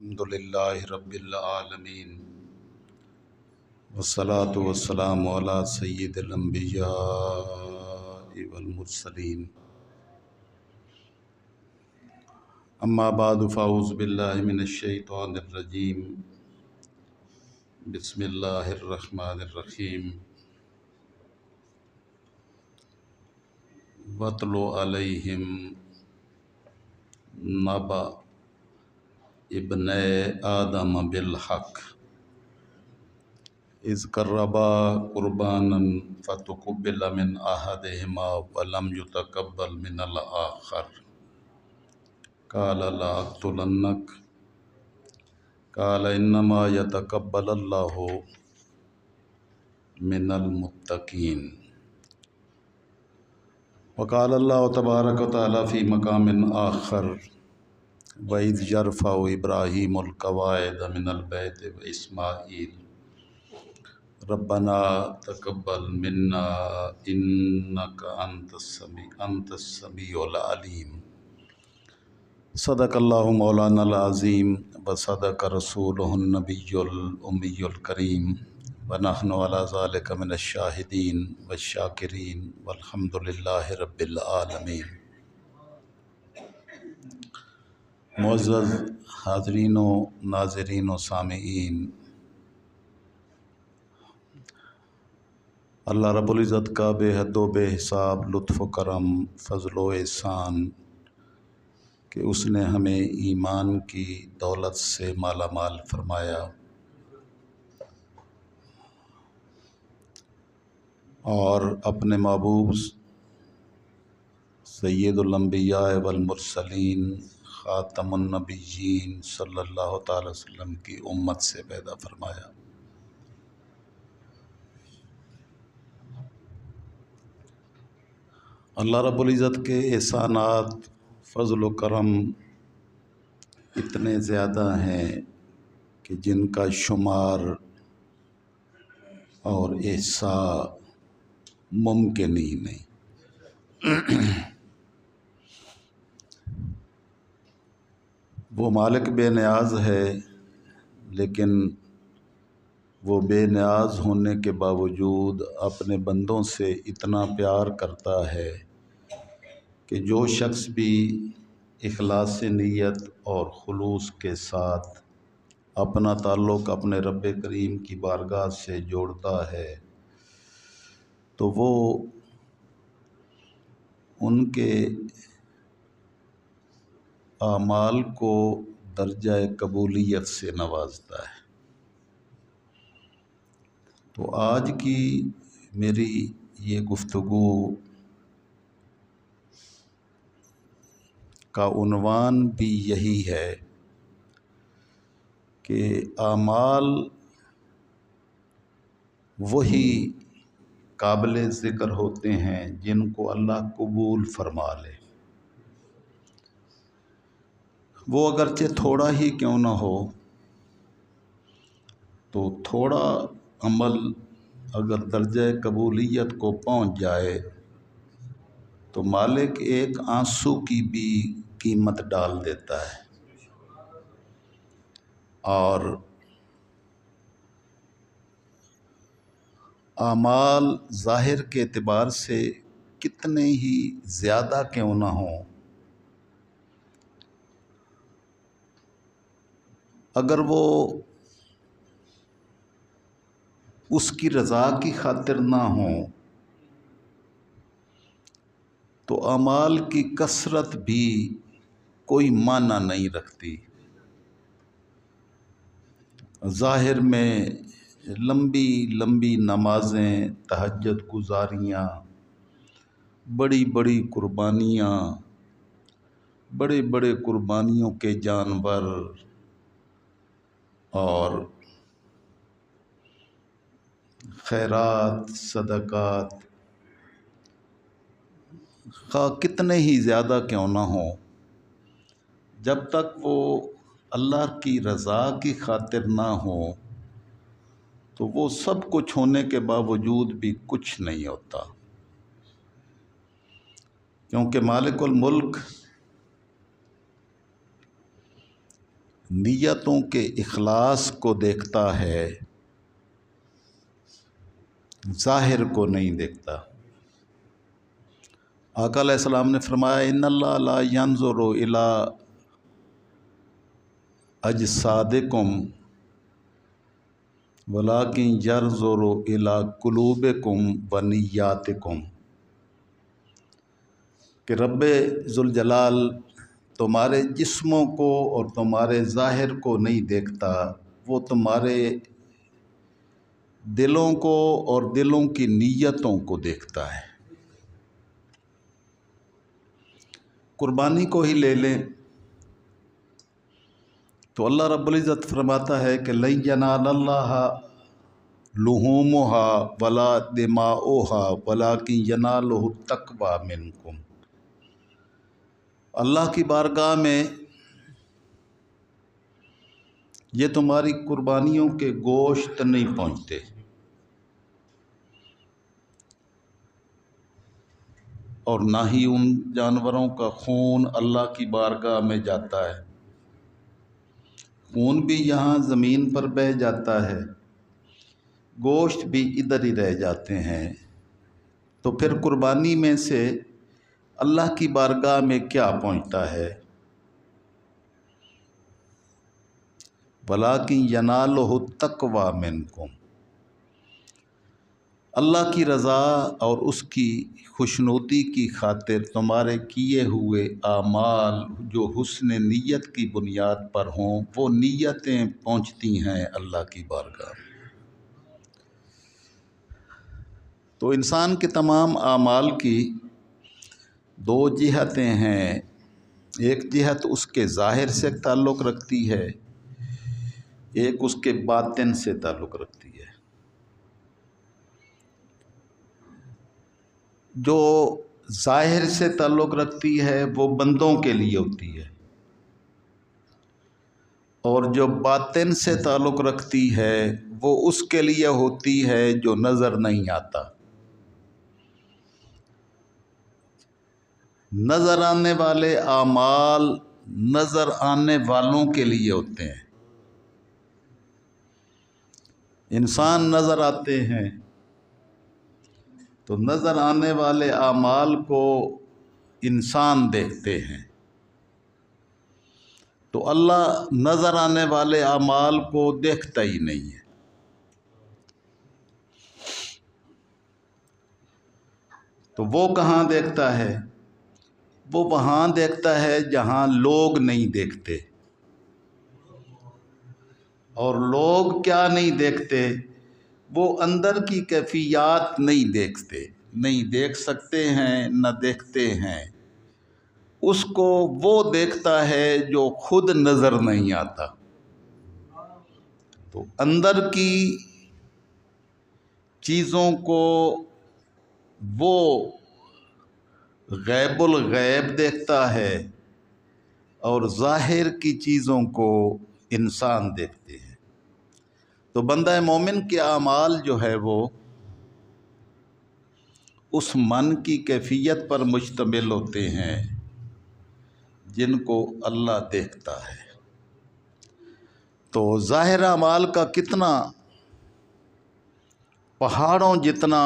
الحمدللہ رب العالمین والصلاة والسلام علی سید الانبیاء والمرسلین اما بعد فاعوذ باللہ من الشیطان الرجیم بسم اللہ الرحمن الرحیم وَاتْلُ عَلَيْهِمْ نَبَأَ ابنَيْ آدَمَ بِالْحَقِّ اذ قربا قربانا فتقبل من احدهما ولم يتقبل من الاخر قال لأقتلنك قال انما يتقبل الله من المتقين وقال الله تبارك وتعالى في مقام آخر وإذ يرفع إبراهيم القواعد من البيت وإسماعيل ربنا تقبل منا انك انت السميع العليم صدق اللہ مولانا العظیم وصدق رسولہ النبی الأمی الکریم ونحن علی ذلک من الشاہدین والشاکرین والحمد للہ رب العالمین۔ معزز حاضرین و ناظرین و سامعین، اللہ رب العزت کا بے حد و بے حساب لطف و کرم، فضل و احسان کہ اس نے ہمیں ایمان کی دولت سے مالا مال فرمایا اور اپنے محبوب سید الانبیاء والمرسلین خاتم النبیین صلی اللہ تعالی وسلم کی امت سے پیدا فرمایا۔ اللہ رب العزت کے احسانات، فضل و کرم اتنے زیادہ ہیں کہ جن کا شمار اور احصاء ممکن ہی نہیں۔ وہ مالک بے نیاز ہے، لیکن وہ بے نیاز ہونے کے باوجود اپنے بندوں سے اتنا پیار کرتا ہے کہ جو شخص بھی اخلاص نیت اور خلوص کے ساتھ اپنا تعلق اپنے رب کریم کی بارگاہ سے جوڑتا ہے تو وہ ان کے اعمال کو درجہ قبولیت سے نوازتا ہے۔ تو آج کی میری یہ گفتگو کا عنوان بھی یہی ہے کہ اعمال وہی قابل ذکر ہوتے ہیں جن کو اللہ قبول فرما لے۔ وہ اگرچہ تھوڑا ہی کیوں نہ ہو، تو تھوڑا عمل اگر درجہ قبولیت کو پہنچ جائے تو مالک ایک آنسو کی بھی قیمت ڈال دیتا ہے۔ اور اعمال ظاہر کے اعتبار سے کتنے ہی زیادہ کیوں نہ ہوں، اگر وہ اس کی رضا کی خاطر نہ ہوں تو اعمال کی کثرت بھی کوئی معنی نہیں رکھتی۔ ظاہر میں لمبی لمبی نمازیں، تہجد گزاریاں، بڑی بڑی قربانیاں، بڑے بڑے قربانیوں کے جانور اور خیرات صدقات خواہ کتنے ہی زیادہ کیوں نہ ہوں، جب تک وہ اللہ کی رضا کی خاطر نہ ہو تو وہ سب کچھ ہونے کے باوجود بھی کچھ نہیں ہوتا، کیونکہ مالک الملک نیتوں کے اخلاص کو دیکھتا ہے، ظاہر کو نہیں دیکھتا۔ آقا علیہ السلام نے فرمایا ان اللہ لا ينظر الى اجسادکم ولکن ينظر الى قلوبکم ونیاتکم، کہ رب ذوالجلال تمہارے جسموں کو اور تمہارے ظاہر کو نہیں دیکھتا، وہ تمہارے دلوں کو اور دلوں کی نیتوں کو دیکھتا ہے۔ قربانی کو ہی لے لیں تو اللہ رب العزت فرماتا ہے کہ لن ینال اللہ لحومها ولا دماؤها ولکن ینالہ التقوی منکم، اللہ کی بارگاہ میں یہ تمہاری قربانیوں کے گوشت نہیں پہنچتے، اور نہ ہی ان جانوروں کا خون اللہ کی بارگاہ میں جاتا ہے۔ خون بھی یہاں زمین پر بہہ جاتا ہے، گوشت بھی ادھر ہی رہ جاتے ہیں، تو پھر قربانی میں سے اللہ کی بارگاہ میں کیا پہنچتا ہے؟ وَلَٰكِن يَنَالُهُ التَّقْوَىٰ مِنْكُمْ، اللہ کی رضا اور اس کی خوشنودی کی خاطر تمہارے کیے ہوئے اعمال جو حسن نیت کی بنیاد پر ہوں، وہ نیتیں پہنچتی ہیں اللہ کی بارگاہ میں۔ تو انسان کے تمام اعمال کی دو جہتیں ہیں، ایک جہت اس کے ظاہر سے تعلق رکھتی ہے، ایک اس کے باطن سے تعلق رکھتی ہے۔ جو ظاہر سے تعلق رکھتی ہے وہ بندوں کے لیے ہوتی ہے، اور جو باطن سے تعلق رکھتی ہے وہ اس کے لیے ہوتی ہے جو نظر نہیں آتا۔ نظر آنے والے اعمال نظر آنے والوں کے لیے ہوتے ہیں۔ انسان نظر آتے ہیں تو نظر آنے والے اعمال کو انسان دیکھتے ہیں، تو اللہ نظر آنے والے اعمال کو دیکھتا ہی نہیں ہے۔ تو وہ کہاں دیکھتا ہے؟ وہ وہاں دیکھتا ہے جہاں لوگ نہیں دیکھتے۔ اور لوگ کیا نہیں دیکھتے؟ وہ اندر کی کیفیات نہیں دیکھتے، نہیں دیکھ سکتے ہیں نہ دیکھتے ہیں۔ اس کو وہ دیکھتا ہے جو خود نظر نہیں آتا۔ تو اندر کی چیزوں کو وہ غیب الغیب دیکھتا ہے، اور ظاہر کی چیزوں کو انسان دیکھتے ہیں۔ تو بندہ مومن کے اعمال جو ہے وہ اس من کی کیفیت پر مشتمل ہوتے ہیں جن کو اللہ دیکھتا ہے۔ تو ظاہر اعمال کا کتنا پہاڑوں جتنا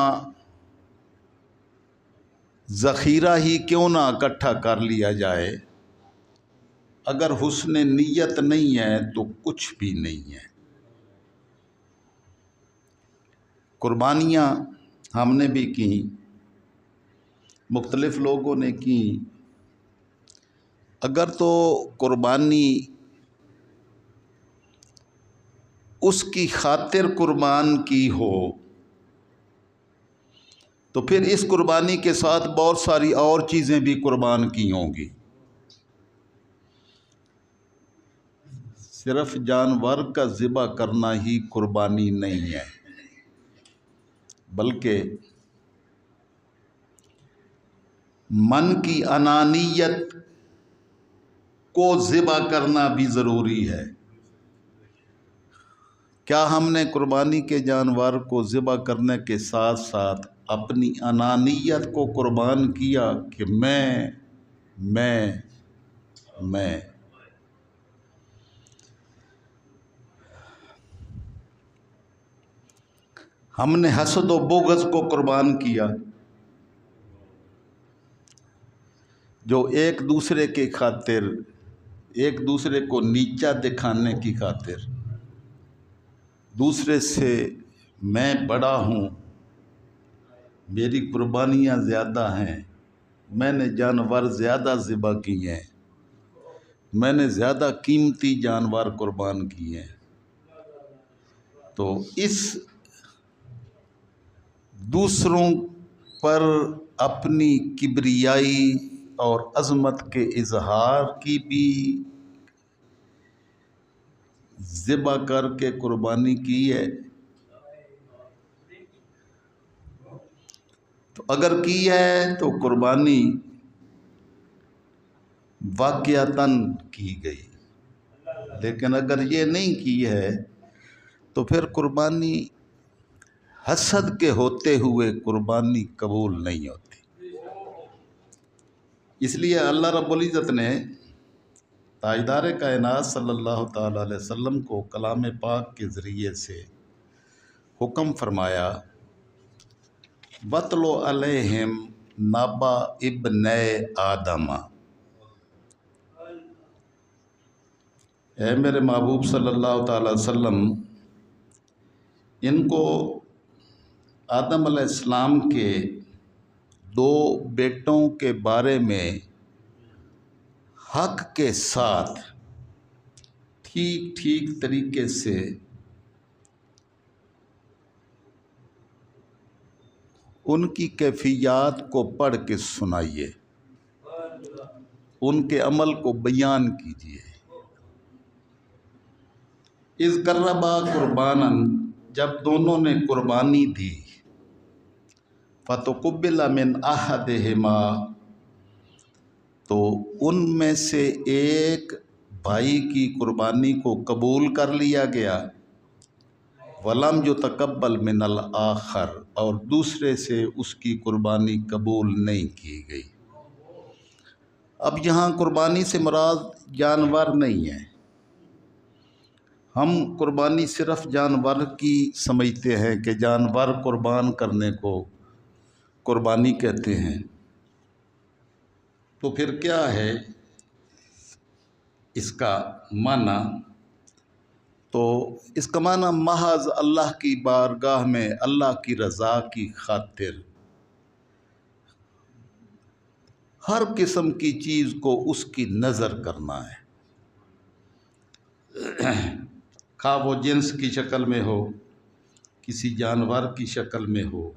ذخیرہ ہی کیوں نہ اکٹھا کر لیا جائے، اگر حسن نیت نہیں ہے تو کچھ بھی نہیں ہے۔ قربانیاں ہم نے بھی کی، مختلف لوگوں نے کی، اگر تو قربانی اس کی خاطر قربان کی ہو تو پھر اس قربانی کے ساتھ بہت ساری اور چیزیں بھی قربان کی ہوں گی۔ صرف جانور کا ذبح کرنا ہی قربانی نہیں ہے، بلکہ من کی انانیت کو ذبح کرنا بھی ضروری ہے۔ کیا ہم نے قربانی کے جانور کو ذبح کرنے کے ساتھ ساتھ اپنی انانیت کو قربان کیا کہ میں ہم نے حسد و بغض کو قربان کیا، جو ایک دوسرے کی خاطر، ایک دوسرے کو نیچا دکھانے کی خاطر، دوسرے سے میں بڑا ہوں، میری قربانیاں زیادہ ہیں، میں نے جانور زیادہ ذبح کیے ہیں، میں نے زیادہ قیمتی جانور قربان کیے ہیں، تو اس دوسروں پر اپنی کبریائی اور عظمت کے اظہار کی بھی ذبح کر کے قربانی کی ہے؟ تو اگر کی ہے تو قربانی واقعتاً کی گئی، لیکن اگر یہ نہیں کی ہے تو پھر قربانی حسد کے ہوتے ہوئے قربانی قبول نہیں ہوتی۔ اس لیے اللہ رب العزت نے تاجدار کائنات صلی اللہ تعالیٰ علیہ وسلم کو کلام پاک کے ذریعے سے حکم فرمایا، وَاتْلُ عَلَيْهِمْ نَبَأَ ابْنَيْ آدَمَ، اے میرے محبوب صلی اللہ تعالیٰ علیہ وسلم، ان کو آدم علیہ السلام کے دو بیٹوں کے بارے میں حق کے ساتھ ٹھیک ٹھیک طریقے سے ان کی کیفیات کو پڑھ کے سنائیے، ان کے عمل کو بیان کیجیے۔ اذ قربا قربانا، جب دونوں نے قربانی دی، فتقبل من احدہما، تو ان میں سے ایک بھائی کی قربانی کو قبول کر لیا گیا، ولم یتقبل من الآخر، اور دوسرے سے اس کی قربانی قبول نہیں کی گئی۔ اب یہاں قربانی سے مراد جانور نہیں ہے، ہم قربانی صرف جانور کی سمجھتے ہیں کہ جانور قربان کرنے کو قربانی کہتے ہیں، تو پھر کیا ہے اس کا معنی؟ تو اس کا معنی محض اللہ کی بارگاہ میں اللہ کی رضا کی خاطر ہر قسم کی چیز کو اس کی نظر کرنا ہے، خواہ وہ جنس کی شکل میں ہو، کسی جانور کی شکل میں ہو،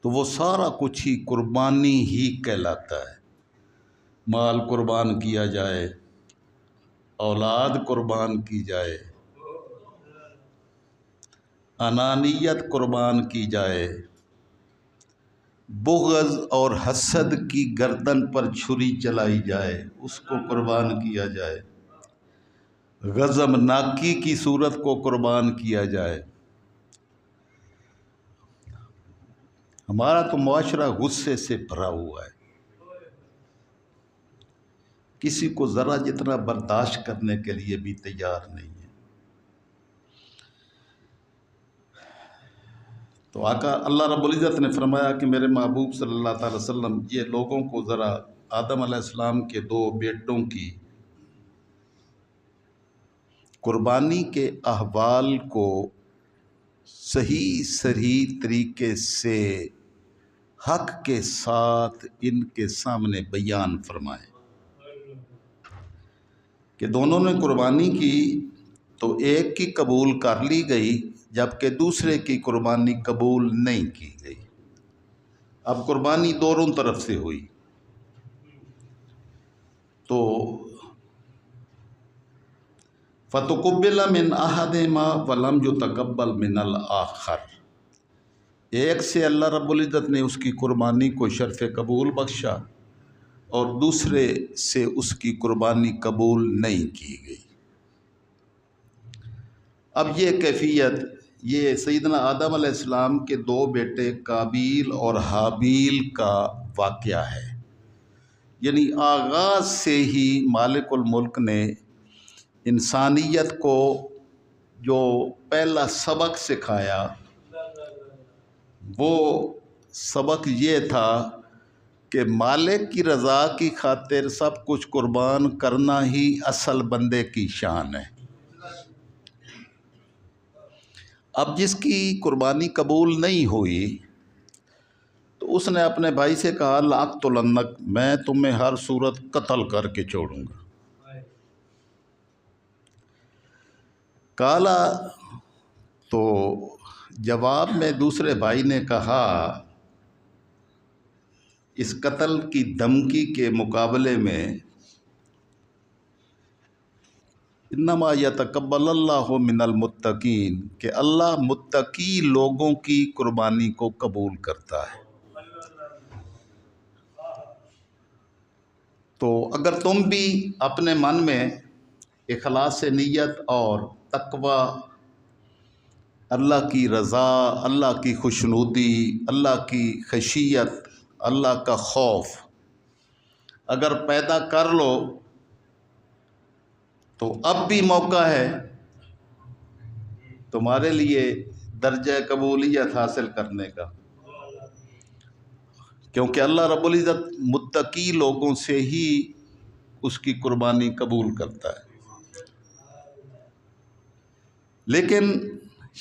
تو وہ سارا کچھ ہی قربانی ہی کہلاتا ہے۔ مال قربان کیا جائے، اولاد قربان کی جائے، انانیت قربان کی جائے، بغض اور حسد کی گردن پر چھری چلائی جائے، اس کو قربان کیا جائے، غضب ناکی کی صورت کو قربان کیا جائے۔ ہمارا تو معاشرہ غصے سے بھرا ہوا ہے، کسی کو ذرا جتنا برداشت کرنے کے لیے بھی تیار نہیں ہے۔ تو آقا اللہ رب العزت نے فرمایا کہ میرے محبوب صلی اللہ تعالی وسلم، یہ لوگوں کو ذرا آدم علیہ السلام کے دو بیٹوں کی قربانی کے احوال کو صحیح طریقے سے حق کے ساتھ ان کے سامنے بیان فرمائے کہ دونوں نے قربانی کی تو ایک کی قبول کر لی گئی، جبکہ دوسرے کی قربانی قبول نہیں کی گئی۔ اب قربانی دونوں طرف سے ہوئی، تو فتقبل من احدہما ولم یتقبل من الآخر، ایک سے اللہ رب العزت نے اس کی قربانی کو شرف قبول بخشا اور دوسرے سے اس کی قربانی قبول نہیں کی گئی۔ اب یہ کیفیت، یہ سیدنا آدم علیہ السلام کے دو بیٹے قابیل اور حابیل کا واقعہ ہے، یعنی آغاز سے ہی مالک الملک نے انسانیت کو جو پہلا سبق سکھایا وہ سبق یہ تھا کہ مالک کی رضا کی خاطر سب کچھ قربان کرنا ہی اصل بندے کی شان ہے۔ اب جس کی قربانی قبول نہیں ہوئی تو اس نے اپنے بھائی سے کہا لأقتلنک، میں تمہیں ہر صورت قتل کر کے چھوڑوں گا۔ کالا، تو جواب میں دوسرے بھائی نے کہا اس قتل کی دھمکی کے مقابلے میں انما یتقبل اللہ من المتقین، کہ اللہ متقی لوگوں کی قربانی کو قبول کرتا ہے۔ تو اگر تم بھی اپنے من میں اخلاص نیت اور تقوی، اللہ کی رضا، اللہ کی خوشنودی، اللہ کی خشیت، اللہ کا خوف اگر پیدا کر لو تو اب بھی موقع ہے تمہارے لیے درجہ قبولیت حاصل کرنے کا، کیونکہ اللہ رب العزت متقی لوگوں سے ہی اس کی قربانی قبول کرتا ہے۔ لیکن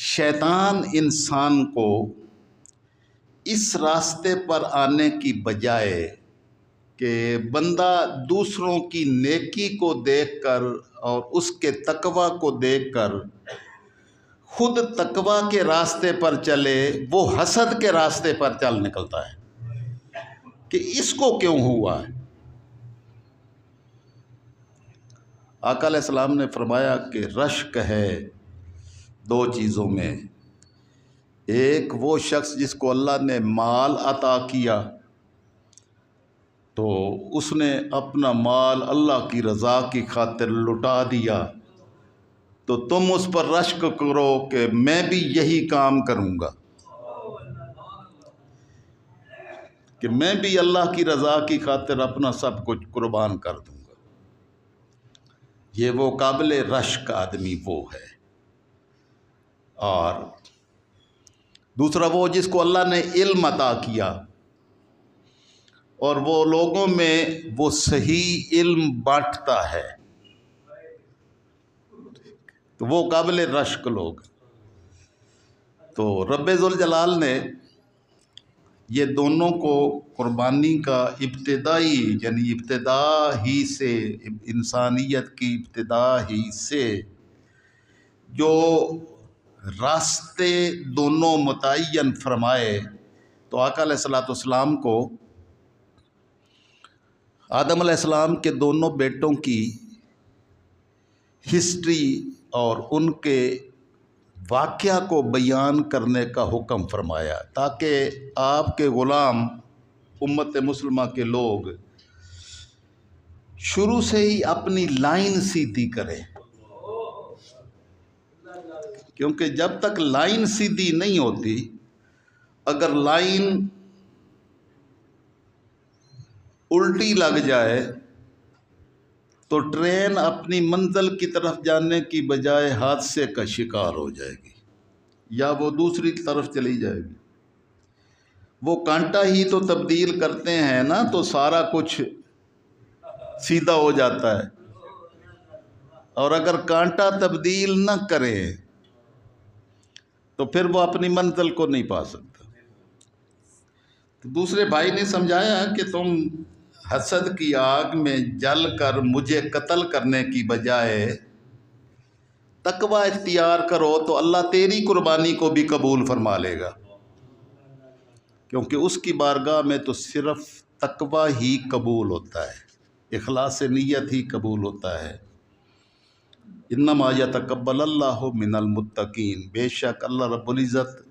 شیطان انسان کو اس راستے پر آنے کی بجائے کہ بندہ دوسروں کی نیکی کو دیکھ کر اور اس کے تقوی کو دیکھ کر خود تقوی کے راستے پر چلے، وہ حسد کے راستے پر چل نکلتا ہے کہ اس کو کیوں ہوا ہے۔ آقا علیہ السلام نے فرمایا کہ رشک ہے دو چیزوں میں، ایک وہ شخص جس کو اللہ نے مال عطا کیا تو اس نے اپنا مال اللہ کی رضا کی خاطر لٹا دیا، تو تم اس پر رشک کرو کہ میں بھی یہی کام کروں گا، کہ میں بھی اللہ کی رضا کی خاطر اپنا سب کچھ قربان کر دوں گا۔ یہ وہ قابل رشک آدمی وہ ہے۔ اور دوسرا وہ جس کو اللہ نے علم عطا کیا اور وہ لوگوں میں وہ صحیح علم بانٹتا ہے، تو وہ قابل رشک لوگ۔ تو رب ذوالجلال نے یہ دونوں کو قربانی کا ابتدائی، یعنی ابتدا ہی سے، انسانیت کی ابتدا ہی سے جو راستے دونوں متعین فرمائے، تو آقا علیہ الصلوۃ والسلام کو آدم علیہ السلام کے دونوں بیٹوں کی ہسٹری اور ان کے واقعہ کو بیان کرنے کا حکم فرمایا، تاکہ آپ کے غلام امت مسلمہ کے لوگ شروع سے ہی اپنی لائن سیدھی کریں، کیونکہ جب تک لائن سیدھی نہیں ہوتی، اگر لائن الٹی لگ جائے تو ٹرین اپنی منزل کی طرف جانے کی بجائے حادثے کا شکار ہو جائے گی یا وہ دوسری طرف چلی جائے گی۔ وہ کانٹا ہی تو تبدیل کرتے ہیں نا تو سارا کچھ سیدھا ہو جاتا ہے، اور اگر کانٹا تبدیل نہ کرے تو پھر وہ اپنی منزل کو نہیں پا سکتا۔ تو دوسرے بھائی نے سمجھایا کہ تم حسد کی آگ میں جل کر مجھے قتل کرنے کی بجائے تقوی اختیار کرو تو اللہ تیری قربانی کو بھی قبول فرما لے گا، کیونکہ اس کی بارگاہ میں تو صرف تقوی ہی قبول ہوتا ہے، اخلاص نیت ہی قبول ہوتا ہے۔ انما یتقبل اللہ من المتقین، بے شک اللہ رب العزت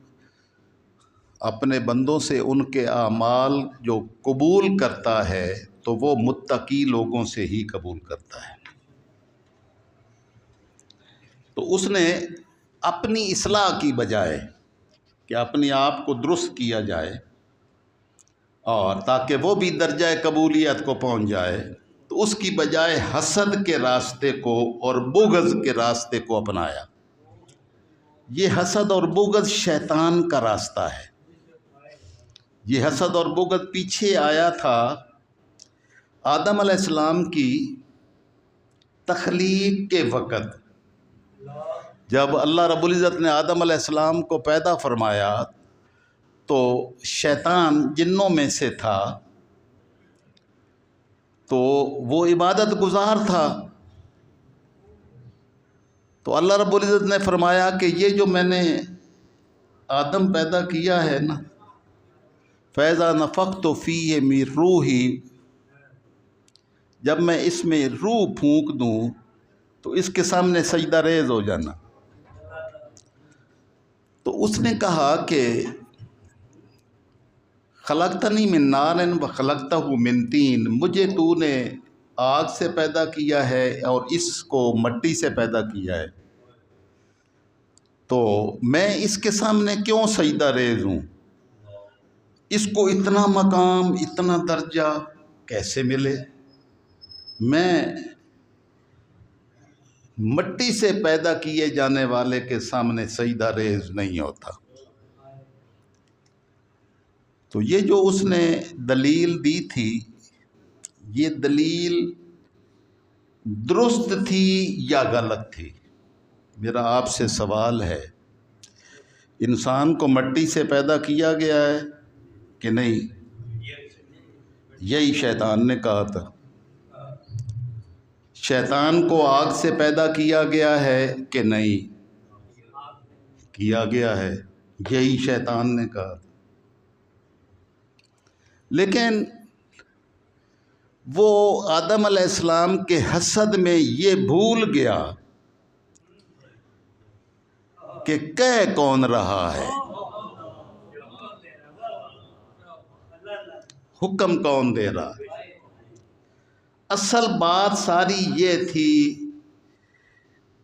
اپنے بندوں سے ان کے اعمال جو قبول کرتا ہے تو وہ متقی لوگوں سے ہی قبول کرتا ہے۔ تو اس نے اپنی اصلاح کی بجائے کہ اپنے آپ کو درست کیا جائے اور تاکہ وہ بھی درجہ قبولیت کو پہنچ جائے، تو اس کی بجائے حسد کے راستے کو اور بغض کے راستے کو اپنایا، یہ حسد اور بغض شیطان کا راستہ ہے۔ یہ حسد اور بغض پیچھے آیا تھا آدم علیہ السلام کی تخلیق کے وقت، جب اللہ رب العزت نے آدم علیہ السلام کو پیدا فرمایا تو شیطان جنوں میں سے تھا، تو وہ عبادت گزار تھا۔ تو اللہ رب العزت نے فرمایا کہ یہ جو میں نے آدم پیدا کیا ہے نا، فَإِذَا نَفَخْتُ فِيهِ مِن رُوحِي، جب میں اس میں روح پھونک دوں تو اس کے سامنے سجدہ ریز ہو جانا۔ تو اس نے کہا کہ خلقتنی من نار وخلقتہ من طین، مجھے تو نے آگ سے پیدا کیا ہے اور اس کو مٹی سے پیدا کیا ہے، تو میں اس کے سامنے کیوں سجدہ ریز ہوں؟ اس کو اتنا مقام، اتنا درجہ کیسے ملے؟ میں مٹی سے پیدا کیے جانے والے کے سامنے سجدہ ریز نہیں ہوتا۔ تو یہ جو اس نے دلیل دی تھی، یہ دلیل درست تھی یا غلط تھی؟ میرا آپ سے سوال ہے، انسان کو مٹی سے پیدا کیا گیا ہے کہ نہیں؟ یہی شیطان نے کہا تھا۔ شیطان کو آگ سے پیدا کیا گیا ہے کہ نہیں؟ کیا گیا ہے، یہی شیطان نے کہا تھا۔ لیکن وہ آدم علیہ السلام کے حسد میں یہ بھول گیا کہ کہہ کون رہا ہے، حکم کون دے رہا ہے۔ اصل بات ساری یہ تھی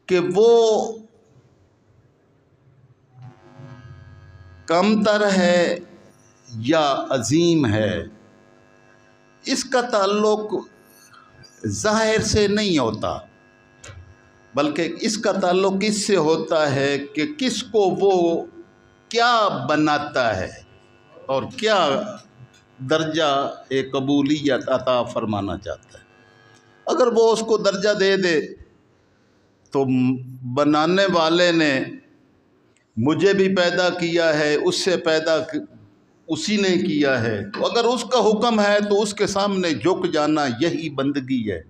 کہ وہ کمتر ہے یا عظیم ہے، اس کا تعلق ظاہر سے نہیں ہوتا، بلکہ اس کا تعلق اس سے ہوتا ہے کہ کس کو وہ کیا بناتا ہے اور کیا درجہ قبولیت عطا فرمانا چاہتا ہے۔ اگر وہ اس کو درجہ دے دے تو بنانے والے نے مجھے بھی پیدا کیا ہے، اس سے پیدا اسی نے کیا ہے، تو اگر اس کا حکم ہے تو اس کے سامنے جھک جانا یہی بندگی ہے،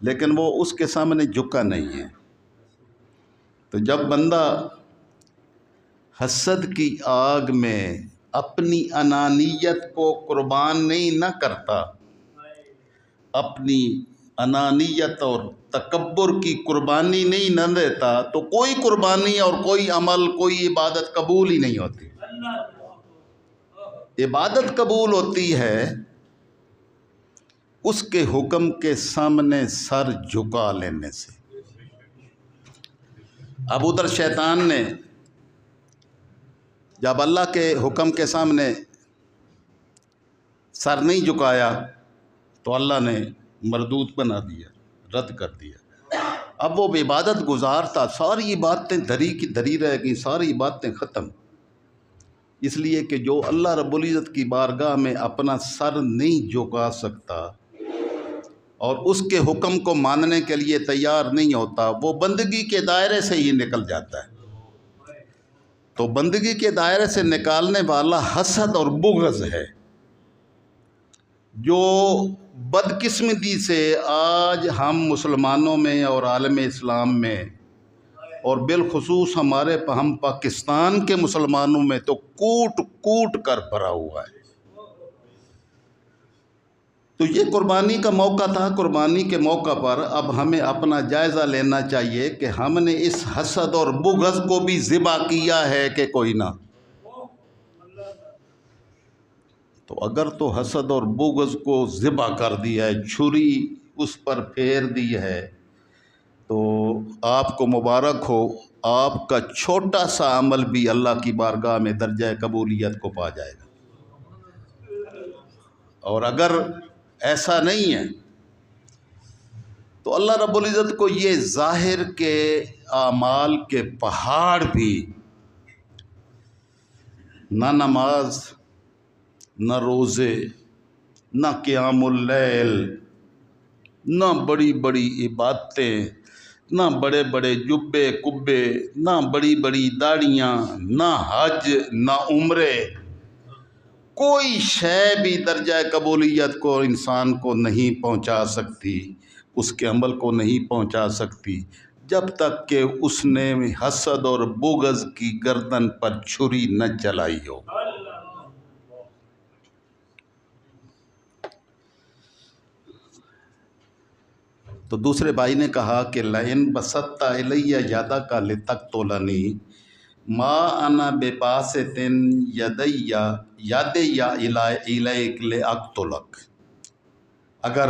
لیکن وہ اس کے سامنے جھکا نہیں ہے۔ تو جب بندہ حسد کی آگ میں اپنی انانیت کو قربان نہیں نہ کرتا، اپنی انانیت اور تکبر کی قربانی نہیں نہ دیتا، تو کوئی قربانی اور کوئی عمل، کوئی عبادت قبول ہی نہیں ہوتی۔ عبادت قبول ہوتی ہے اس کے حکم کے سامنے سر جھکا لینے سے۔ اب ادھر شیطان نے جب اللہ کے حکم کے سامنے سر نہیں جھکایا تو اللہ نے مردود بنا دیا، رد کر دیا۔ اب وہ عبادت گزار تھا، ساری باتیں دھری کی دھری رہ گئیں، ساری باتیں ختم، اس لیے کہ جو اللہ رب العزت کی بارگاہ میں اپنا سر نہیں جھکا سکتا اور اس کے حکم کو ماننے کے لیے تیار نہیں ہوتا، وہ بندگی کے دائرے سے ہی نکل جاتا ہے۔ تو بندگی کے دائرے سے نکالنے والا حسد اور بغض ہے، جو بدقسمتی سے آج ہم مسلمانوں میں اور عالم اسلام میں اور بالخصوص ہم پاکستان کے مسلمانوں میں تو کوٹ کوٹ کر بھرا ہوا ہے۔ تو یہ قربانی کا موقع تھا، قربانی کے موقع پر اب ہمیں اپنا جائزہ لینا چاہیے کہ ہم نے اس حسد اور بغض کو بھی ذبح کیا ہے کہ کوئی نہ۔ تو اگر تو حسد اور بغض کو ذبح کر دیا ہے، چھری اس پر پھیر دی ہے، تو آپ کو مبارک ہو، آپ کا چھوٹا سا عمل بھی اللہ کی بارگاہ میں درجہ قبولیت کو پا جائے گا۔ اور اگر ایسا نہیں ہے تو اللہ رب العزت کو یہ ظاہر کے اعمال کے پہاڑ بھی، نہ نماز، نہ روزے، نہ قیام اللیل، نہ بڑی بڑی عبادتیں، نہ بڑے بڑے جبے کبے، نہ بڑی بڑی داڑیاں، نہ حج، نہ عمرے، کوئی شے بھی درجہ قبولیت کو انسان کو نہیں پہنچا سکتی، اس کے عمل کو نہیں پہنچا سکتی جب تک کہ اس نے حسد اور بغض کی گردن پر چھری نہ چلائی ہو۔ تو دوسرے بھائی نے کہا کہ لئن بسطت الی یدک لتقتلنی ما انا بباسط یدی الیک لاقتلک، اگر